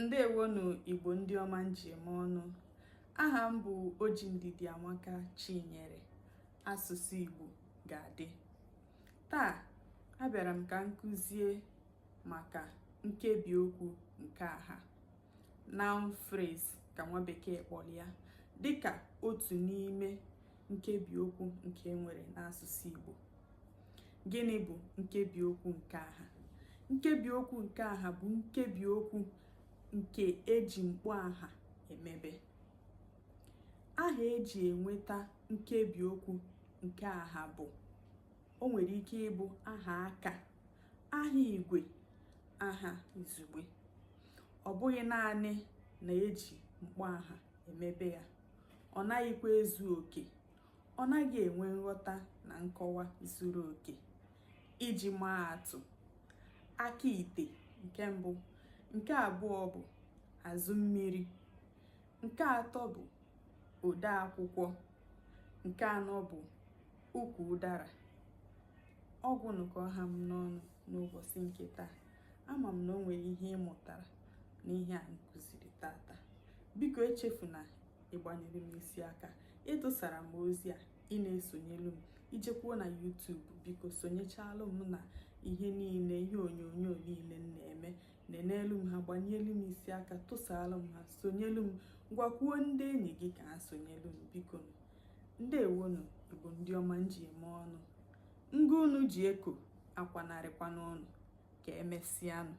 Ndewonu Igbo ndị ọma nji eme ọnụ. Aha m bụ Ojindidi Amaka Chinyere. Asụsụ Igbo ga-adị. Taa abịara m ka m kụzie maka nkebi okwu nke aha, noun phrase ka nwa bekee kpọrọ ya, dịka otu n'ime nkebi okwu nke enwere n'asụsụ Igbo. Gịnị bụ nkebi okwu nke aha? Nkebi okwu nke aha bụ nkebi okwu nke eji mkpọ aha emebe. Aha eji enweta nkebi okwu nke aha bụ, o nwere ike ịbụ aha aka, aha igwe, aha izugbe. Ọ bụghị naanị na eji mkpọ aha emebe ya, ọ naghịkwa ezu oke, ọ naghị enwe nghọta na nkọwa zuru oke. Iji maa atụ, aka ite nke mbụ, nke abụọ bụ azụ mmiri, nke atọ bụ ode akwụkwọ, nke anọ bụ ukwu ụdara. Ọgwụ nụkọ ha m n'ọnụ n'ụbọchị nke taa. Ama m na o nwere ihe ị mụtara n'ihe a nkụziri tata. Biko echefuna ịgbanyere m isi aka, ịtụsara m ozi a, ị na-esonyelu m, ijekwuo na YouTube, biko sonyechalụ m na ihe niile, ihe onyonyo niile m na-eme. Nenelu m ha, gbanyelu m isi aka, tụsalụ m ha, sonyelu m, gwakwuo ndị enyi gị ka ha sonyelu m, biko. Ndewonu Igbo ndị ọma nji eme ọnụ. Ngụ unu ji eko akwanarịkwa n'ọnụ. Ka emesịanụ.